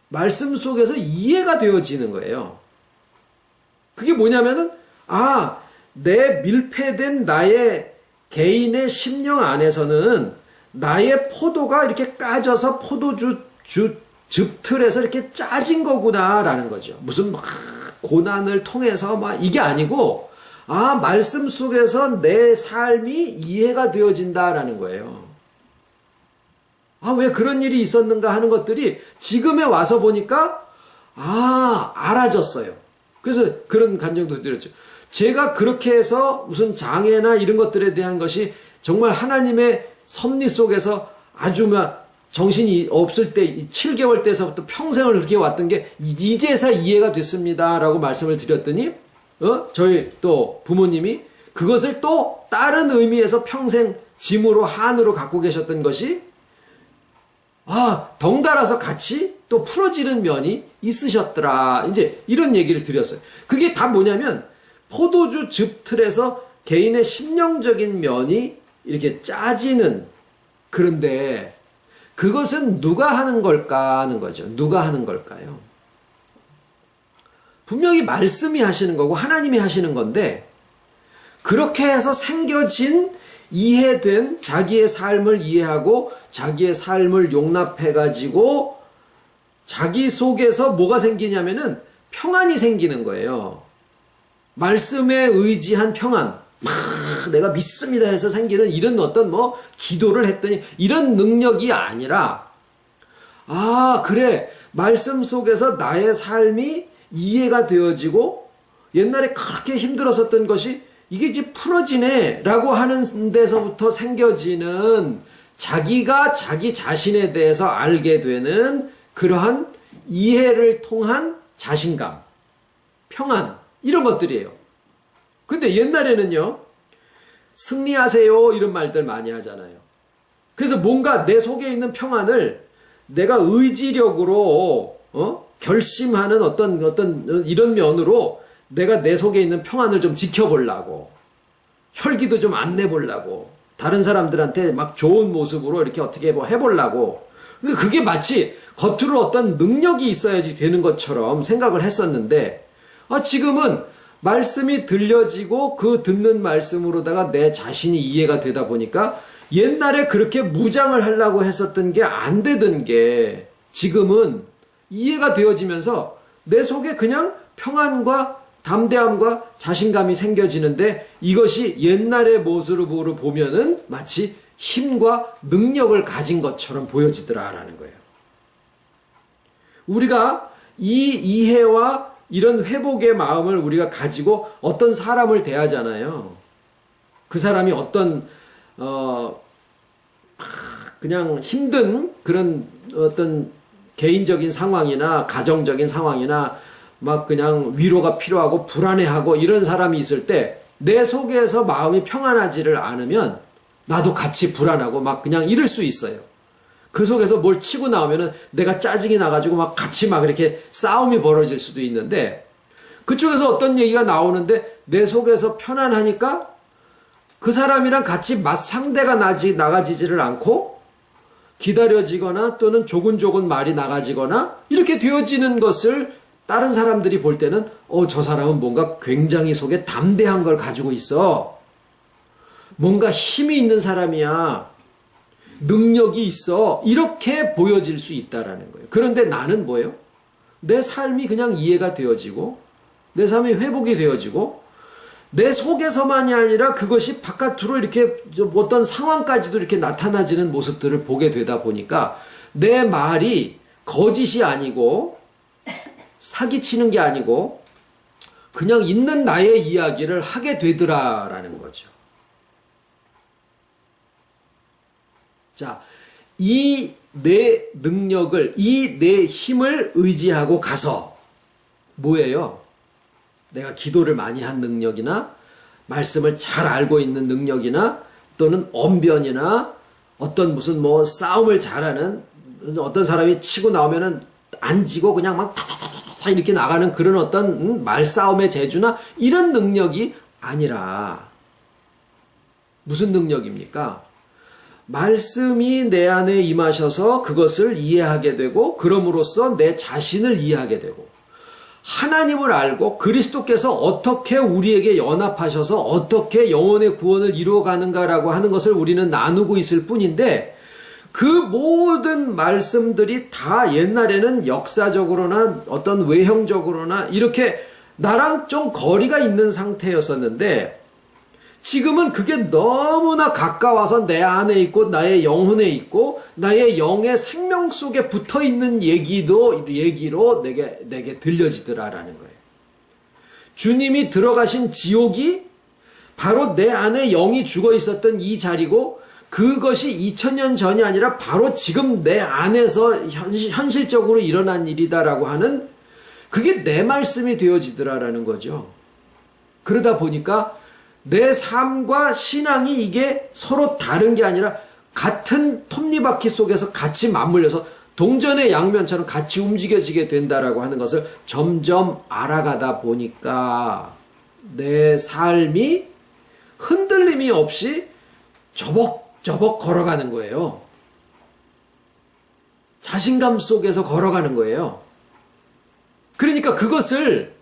말씀 속에서 이해가 되어지는 거예요. 그게 뭐냐면은 내 밀폐된 나의 개인의 심령 안에서는 나의 포도가 이렇게 까져서 포도주 즙틀에서 이렇게 짜진 거구나라는 거죠. 무슨 고난을 통해서 이게 아니고 말씀 속에서 내 삶이 이해가 되어진다라는 거예요. 왜 그런 일이 있었는가 하는 것들이 지금에 와서 보니까 알아졌어요. 그래서 그런 간증도 드렸죠. 제가 그렇게 해서 무슨 장애나 이런 것들에 대한 것이 정말 하나님의 섭리 속에서 아주 정신이 없을 때 7개월 때서부터 평생을 그렇게 왔던 게 이제서 이해가 됐습니다 라고 말씀을 드렸더니 저희 또 부모님이 그것을 또 다른 의미에서 평생 짐으로 한으로 갖고 계셨던 것이 덩달아서 같이 또 풀어지는 면이 있으셨더라. 이제 이런 얘기를 드렸어요. 그게 다 뭐냐면 포도주 즙 틀에서 개인의 심령적인 면이 이렇게 짜지는, 그런데 그것은 누가 하는 걸까 하는 거죠. 누가 하는 걸까요? 분명히 말씀이 하시는 거고 하나님이 하시는 건데, 그렇게 해서 생겨진 이해된 자기의 삶을 이해하고 자기의 삶을 용납해가지고 자기 속에서 뭐가 생기냐면은 평안이 생기는 거예요. 말씀에 의지한 평안. 내가 믿습니다 해서 생기는 이런 어떤 기도를 했더니 이런 능력이 아니라, 그래. 말씀 속에서 나의 삶이 이해가 되어지고 옛날에 그렇게 힘들었었던 것이 이게 이제 풀어지네 라고 하는 데서부터 생겨지는 자기가 자기 자신에 대해서 알게 되는 그러한 이해를 통한 자신감, 평안, 이런 것들이에요. 근데 옛날에는요, 승리하세요 이런 말들 많이 하잖아요. 그래서 뭔가 내 속에 있는 평안을 내가 의지력으로 결심하는 어떤 이런 면으로 내가 내 속에 있는 평안을 좀 지켜보려고, 혈기도 좀 안 내보려고, 다른 사람들한테 막 좋은 모습으로 이렇게 어떻게 해보려고, 그게 마치 겉으로 어떤 능력이 있어야지 되는 것처럼 생각을 했었는데, 지금은 말씀이 들려지고 그 듣는 말씀으로다가 내 자신이 이해가 되다 보니까 옛날에 그렇게 무장을 하려고 했었던 게 안 되던 게 지금은 이해가 되어지면서 내 속에 그냥 평안과 담대함과 자신감이 생겨지는데, 이것이 옛날의 모습으로 보면은 마치 힘과 능력을 가진 것처럼 보여지더라라는 거예요. 우리가 이 이해와 이런 회복의 마음을 우리가 가지고 어떤 사람을 대하잖아요. 그 사람이 어떤 그냥 힘든 그런 어떤 개인적인 상황이나 가정적인 상황이나 막 그냥 위로가 필요하고 불안해하고 이런 사람이 있을 때 내 속에서 마음이 평안하지를 않으면 나도 같이 불안하고 막 그냥 이럴 수 있어요. 그 속에서 뭘 치고 나오면은 내가 짜증이 나가지고 막 같이 막 이렇게 싸움이 벌어질 수도 있는데, 그쪽에서 어떤 얘기가 나오는데 내 속에서 편안하니까 그 사람이랑 같이 맞상대가 나가지지를 않고 기다려지거나 또는 조근조근 말이 나가지거나 이렇게 되어지는 것을 다른 사람들이 볼 때는 저 사람은 뭔가 굉장히 속에 담대한 걸 가지고 있어. 뭔가 힘이 있는 사람이야. 능력이 있어. 이렇게 보여질 수 있다라는 거예요. 그런데 나는 뭐예요? 내 삶이 그냥 이해가 되어지고 내 삶이 회복이 되어지고 내 속에서만이 아니라 그것이 바깥으로 이렇게 어떤 상황까지도 이렇게 나타나지는 모습들을 보게 되다 보니까 내 말이 거짓이 아니고 사기치는 게 아니고 그냥 있는 나의 이야기를 하게 되더라라는 거죠. 자, 이 내 능력을, 이 내 힘을 의지하고 가서 뭐예요? 내가 기도를 많이 한 능력이나 말씀을 잘 알고 있는 능력이나 또는 언변이나 어떤 무슨 싸움을 잘하는, 어떤 사람이 치고 나오면은 안 지고 그냥 막 타타타타 이렇게 나가는 그런 어떤 말싸움의 재주나 이런 능력이 아니라 무슨 능력입니까? 말씀이 내 안에 임하셔서 그것을 이해하게 되고 그럼으로써 내 자신을 이해하게 되고 하나님을 알고 그리스도께서 어떻게 우리에게 연합하셔서 어떻게 영혼의 구원을 이루어가는가라고 하는 것을 우리는 나누고 있을 뿐인데, 그 모든 말씀들이 다 옛날에는 역사적으로나 어떤 외형적으로나 이렇게 나랑 좀 거리가 있는 상태였었는데, 지금은 그게 너무나 가까워서 내 안에 있고 나의 영혼에 있고 나의 영의 생명 속에 붙어 있는 얘기로 내게 들려지더라라는 거예요. 주님이 들어가신 지옥이 바로 내 안에 영이 죽어 있었던 이 자리고, 그것이 2000년 전이 아니라 바로 지금 내 안에서 현실적으로 일어난 일이다라고 하는, 그게 내 말씀이 되어지더라라는 거죠. 그러다 보니까 내 삶과 신앙이 이게 서로 다른 게 아니라 같은 톱니바퀴 속에서 같이 맞물려서 동전의 양면처럼 같이 움직여지게 된다라고 하는 것을 점점 알아가다 보니까 내 삶이 흔들림이 없이 저벅저벅 걸어가는 거예요. 자신감 속에서 걸어가는 거예요. 그러니까 그것을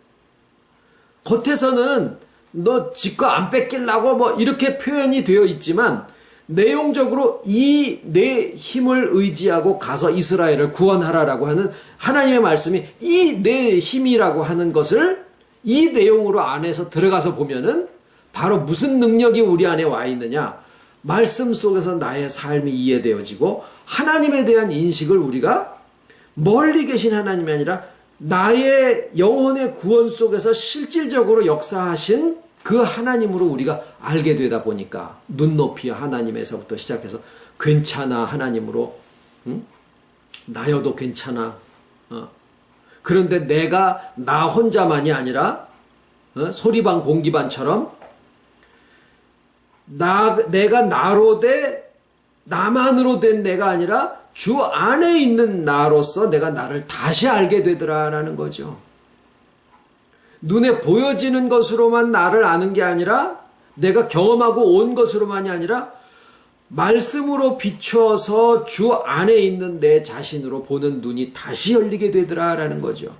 겉에서는 너 지 거 안 뺏기려고 뭐 이렇게 표현이 되어 있지만 내용적으로 이 내 힘을 의지하고 가서 이스라엘을 구원하라라고 하는 하나님의 말씀이 이 내 힘이라고 하는 것을 이 내용으로 안에서 들어가서 보면은 바로 무슨 능력이 우리 안에 와 있느냐. 말씀 속에서 나의 삶이 이해되어지고 하나님에 대한 인식을 우리가 멀리 계신 하나님이 아니라 나의 영혼의 구원 속에서 실질적으로 역사하신 그 하나님으로 우리가 알게 되다 보니까 눈높이 하나님에서부터 시작해서 괜찮아 하나님으로 나여도 괜찮아. 그런데 내가 나 혼자만이 아니라 소리반 공기반처럼 내가 나로 나만으로 된 내가 아니라 주 안에 있는 나로서 내가 나를 다시 알게 되더라라는 거죠. 눈에 보여지는 것으로만 나를 아는 게 아니라 내가 경험하고 온 것으로만이 아니라 말씀으로 비추어서 주 안에 있는 내 자신으로 보는 눈이 다시 열리게 되더라라는 거죠.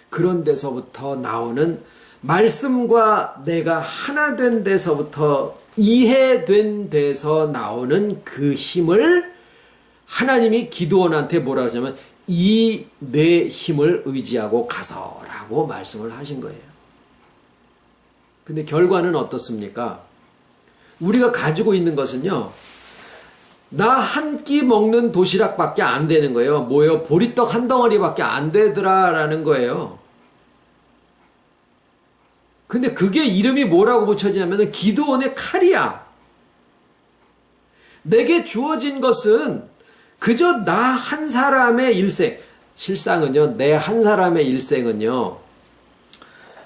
그런 데서부터 나오는 말씀과 내가 하나 된 데서부터 이해된 데서 나오는 그 힘을 하나님이 기드온한테 뭐라 하자면 이 내 힘을 의지하고 가서라고 말씀을 하신 거예요. 근데 결과는 어떻습니까? 우리가 가지고 있는 것은요. 나 한 끼 먹는 도시락밖에 안 되는 거예요. 뭐예요? 보리떡 한 덩어리밖에 안 되더라라는 거예요. 근데 그게 이름이 뭐라고 붙여지냐면 기드온의 칼이야. 내게 주어진 것은 그저 나 한 사람의 일생. 실상은요, 내 한 사람의 일생은요,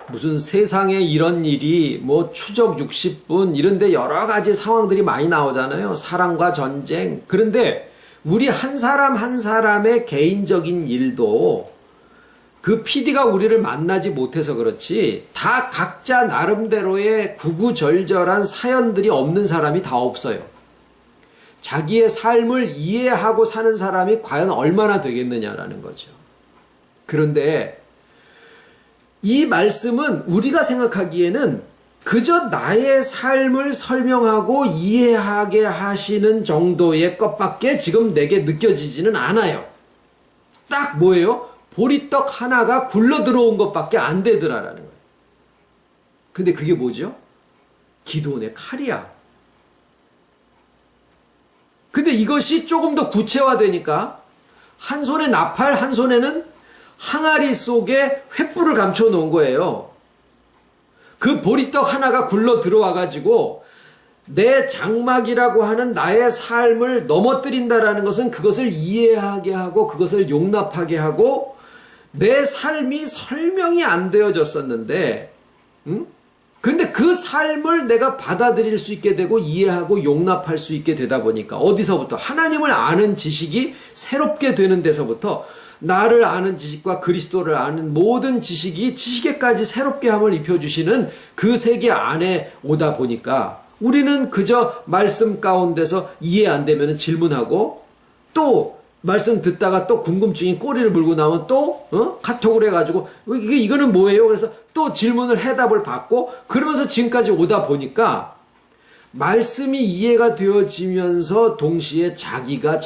무슨 세상에 이런 일이 뭐 추적 60분 이런데 여러 가지 상황들이 많이 나오잖아요. 사랑과 전쟁. 그런데 우리 한 사람 한 사람의 개인적인 일도 그 PD가 우리를 만나지 못해서 그렇지 다 각자 나름대로의 구구절절한 사연들이 없는 사람이 다 없어요. 자기의 삶을 이해하고 사는 사람이 과연 얼마나 되겠느냐라는 거죠. 그런데 이 말씀은 우리가 생각하기에는 그저 나의 삶을 설명하고 이해하게 하시는 정도의 것밖에 지금 내게 느껴지지는 않아요. 딱 뭐예요? 보리떡 하나가 굴러 들어온 것밖에 안 되더라라는 거예요. 근데 그게 뭐죠? 기드온의 칼이야. 근데 이것이 조금 더 구체화되니까 한 손에 나팔, 한 손에는 항아리 속에 횃불을 감춰 놓은 거예요. 그 보리떡 하나가 굴러 들어와 가지고 내 장막이라고 하는 나의 삶을 넘어뜨린다라는 것은 그것을 이해하게 하고 그것을 용납하게 하고 내 삶이 설명이 안 되어졌었는데 근데 그 삶을 내가 받아들일 수 있게 되고 이해하고 용납할 수 있게 되다 보니까 어디서부터 하나님을 아는 지식이 새롭게 되는 데서부터 나를 아는 지식과 그리스도를 아는 모든 지식이 지식에까지 새롭게 함을 입혀주시는 그 세계 안에 오다 보니까 우리는 그저 말씀 가운데서 이해 안 되면 질문하고 또 말씀 듣다가 또 궁금증이 꼬리를 물고 나면 또 카톡을 해가지고 이거는 뭐예요? 그래서 또 질문을 해답을 받고 그러면서 지금까지 오다 보니까 말씀이 이해가 되어지면서 동시에 자기가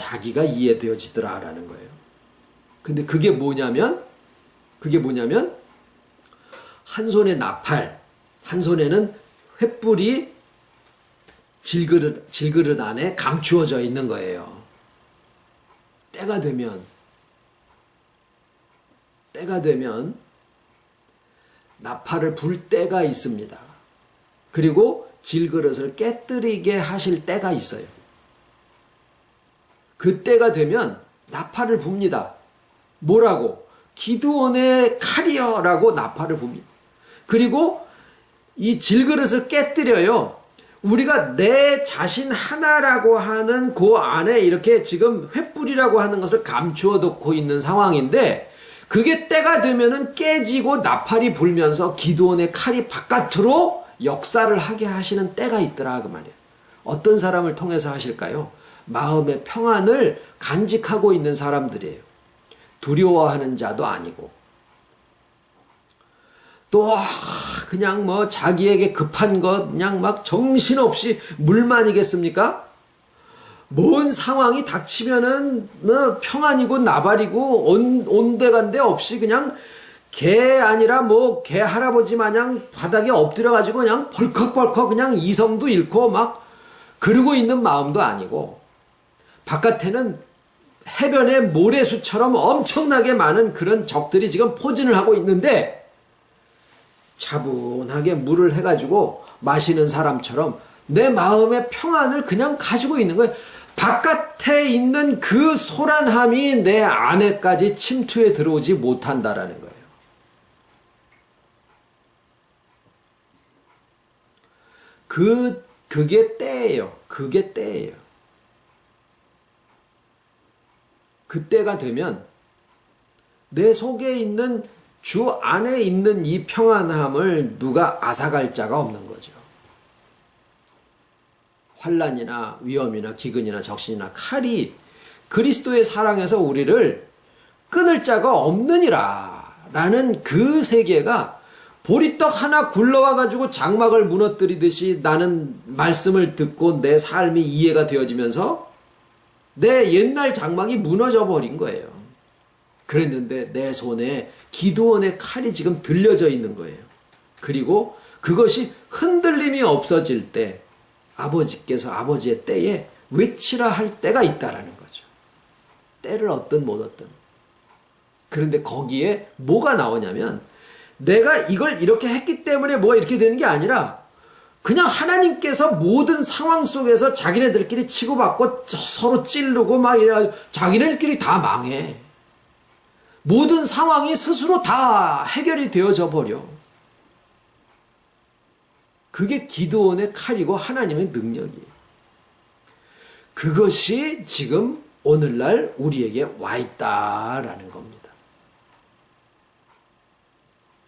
이해되어지더라라는 거예요. 근데 그게 뭐냐면 한 손에 나팔, 한 손에는 횃불이 질그릇 안에 감추어져 있는 거예요. 때가 되면 나팔을 불 때가 있습니다. 그리고 질그릇을 깨뜨리게 하실 때가 있어요. 그 때가 되면 나팔을 붑니다. 뭐라고? 기드온의 칼이여라고 나팔을 붑니다. 그리고 이 질그릇을 깨뜨려요. 우리가 내 자신 하나라고 하는 그 안에 이렇게 지금 횃불이라고 하는 것을 감추어 놓고 있는 상황인데, 그게 때가 되면은 깨지고 나팔이 불면서 기드온의 칼이 바깥으로 역사를 하게 하시는 때가 있더라 그 말이에요. 어떤 사람을 통해서 하실까요? 마음의 평안을 간직하고 있는 사람들이에요. 두려워하는 자도 아니고, 또 그냥 뭐 자기에게 급한 것 그냥 막 정신없이 물만이겠습니까? 뭔 상황이 닥치면은 평안이고 나발이고 온데간데 없이 그냥 개 아니라 뭐 개 할아버지 마냥 바닥에 엎드려가지고 그냥 벌컥벌컥 그냥 이성도 잃고 막 그러고 있는 마음도 아니고, 바깥에는 해변의 모래수처럼 엄청나게 많은 그런 적들이 지금 포진을 하고 있는데, 차분하게 물을 해가지고 마시는 사람처럼 내 마음의 평안을 그냥 가지고 있는 거예요. 바깥에 있는 그 소란함이 내 안에까지 침투해 들어오지 못한다라는 거예요. 그게 때예요. 그게 때예요. 그때가 되면 내 속에 있는 주 안에 있는 이 평안함을 누가 앗아갈 자가 없는 거죠. 환난이나 위험이나 기근이나 적신이나 칼이 그리스도의 사랑에서 우리를 끊을 자가 없느니라 라는 그 세계가 보리떡 하나 굴러와 가지고 장막을 무너뜨리듯이 나는 말씀을 듣고 내 삶이 이해가 되어지면서 내 옛날 장막이 무너져 버린 거예요. 그랬는데 내 손에 기드온의 칼이 지금 들려져 있는 거예요. 그리고 그것이 흔들림이 없어질 때 아버지께서 아버지의 때에 외치라 할 때가 있다라는 거죠. 때를 얻든 못 얻든. 그런데 거기에 뭐가 나오냐면, 내가 이걸 이렇게 했기 때문에 뭐가 이렇게 되는 게 아니라 그냥 하나님께서 모든 상황 속에서 자기네들끼리 치고받고 서로 찌르고 막 이래가지고 자기네들끼리 다 망해. 모든 상황이 스스로 다 해결이 되어져 버려. 그게 기드온의 칼이고 하나님의 능력이에요. 그것이 지금 오늘날 우리에게 와 있다라는 겁니다.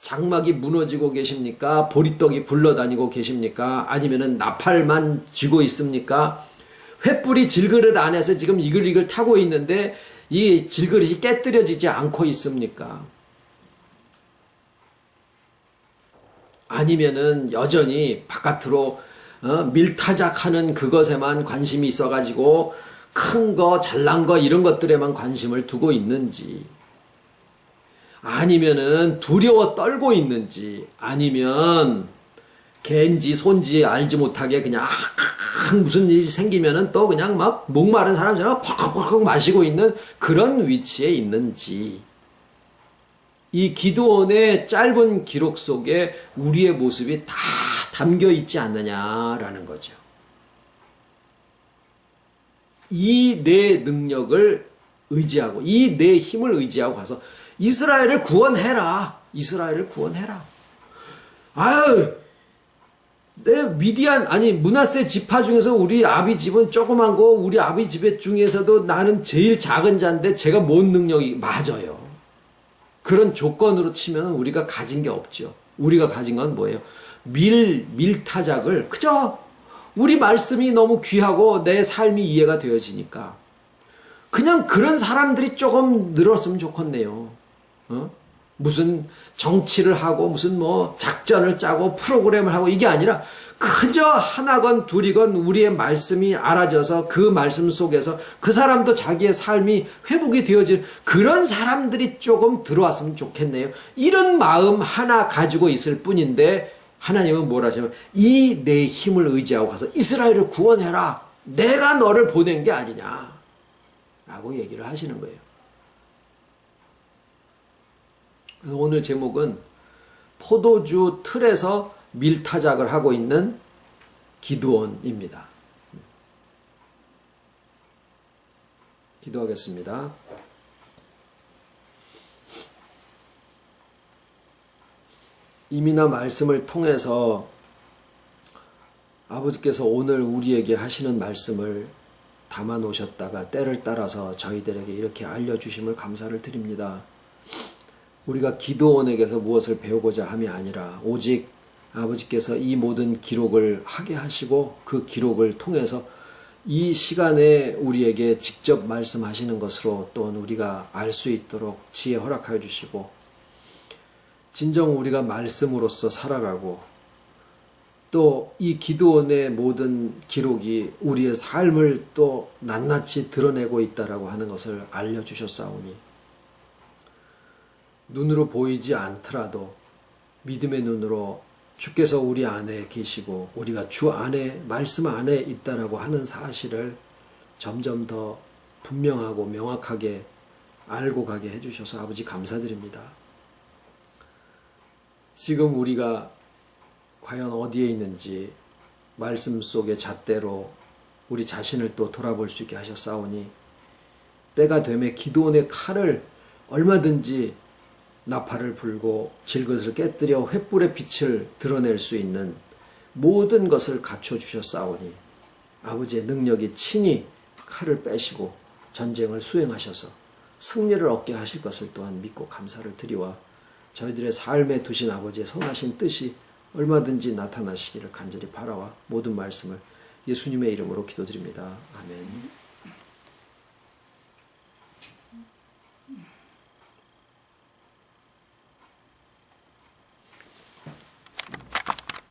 장막이 무너지고 계십니까? 보리떡이 굴러다니고 계십니까? 아니면은 나팔만 쥐고 있습니까? 횃불이 질그릇 안에서 지금 이글이글 타고 있는데 이 질그릇이 깨뜨려지지 않고 있습니까? 아니면은 여전히 바깥으로 밀타작하는 그것에만 관심이 있어가지고 큰 거, 잘난 거 이런 것들에만 관심을 두고 있는지, 아니면은 두려워 떨고 있는지, 아니면 개인지 손지 알지 못하게 그냥 무슨 일이 생기면은 또 그냥 막 목마른 사람처럼 퍽퍽퍽 마시고 있는 그런 위치에 있는지, 이 기드온의 짧은 기록 속에 우리의 모습이 다 담겨 있지 않느냐라는 거죠. 이 내 능력을 의지하고 이 내 힘을 의지하고 가서 이스라엘을 구원해라. 이스라엘을 구원해라. 아유, 내 미디안 아니 므낫세 지파 중에서 우리 아비 집은 조그만 거, 우리 아비 집의 중에서도 나는 제일 작은 자인데 제가 뭔 능력이 맞아요. 그런 조건으로 치면 우리가 가진 게 없죠. 우리가 가진 건 뭐예요? 밀타작을 그저 우리 말씀이 너무 귀하고 내 삶이 이해가 되어지니까 그냥 그런 사람들이 조금 늘었으면 좋겠네요. 무슨 정치를 하고 무슨 뭐 작전을 짜고 프로그램을 하고 이게 아니라 그저 하나건 둘이건 우리의 말씀이 알아져서 그 말씀 속에서 그 사람도 자기의 삶이 회복이 되어질 그런 사람들이 조금 들어왔으면 좋겠네요. 이런 마음 하나 가지고 있을 뿐인데 하나님은 뭐라 하시면 이 내 힘을 의지하고 가서 이스라엘을 구원해라. 내가 너를 보낸 게 아니냐 라고 얘기를 하시는 거예요. 그래서 오늘 제목은 포도주 틀에서 밀타작을 하고 있는 기드온입니다. 기도하겠습니다. 이미나 말씀을 통해서 아버지께서 오늘 우리에게 하시는 말씀을 담아 놓으셨다가 때를 따라서 저희들에게 이렇게 알려주심을 감사를 드립니다. 우리가 기도원에게서 무엇을 배우고자 함이 아니라 오직 아버지께서 이 모든 기록을 하게 하시고 그 기록을 통해서 이 시간에 우리에게 직접 말씀하시는 것으로 또한 우리가 알 수 있도록 지혜 허락하여 주시고 진정 우리가 말씀으로서 살아가고 또 이 기도원의 모든 기록이 우리의 삶을 또 낱낱이 드러내고 있다라고 하는 것을 알려주셨사오니 눈으로 보이지 않더라도 믿음의 눈으로 주께서 우리 안에 계시고 우리가 주 안에 말씀 안에 있다라고 하는 사실을 점점 더 분명하고 명확하게 알고 가게 해주셔서 아버지 감사드립니다. 지금 우리가 과연 어디에 있는지 말씀 속의 잣대로 우리 자신을 또 돌아볼 수 있게 하셨사오니 때가 되매 기도원의 칼을 얼마든지 나팔을 불고 질것을 깨뜨려 횃불의 빛을 드러낼 수 있는 모든 것을 갖춰주셨사오니 아버지의 능력이 친히 칼을 빼시고 전쟁을 수행하셔서 승리를 얻게 하실 것을 또한 믿고 감사를 드리와 저희들의 삶에 두신 아버지의 선하신 뜻이 얼마든지 나타나시기를 간절히 바라와 모든 말씀을 예수님의 이름으로 기도드립니다. 아멘.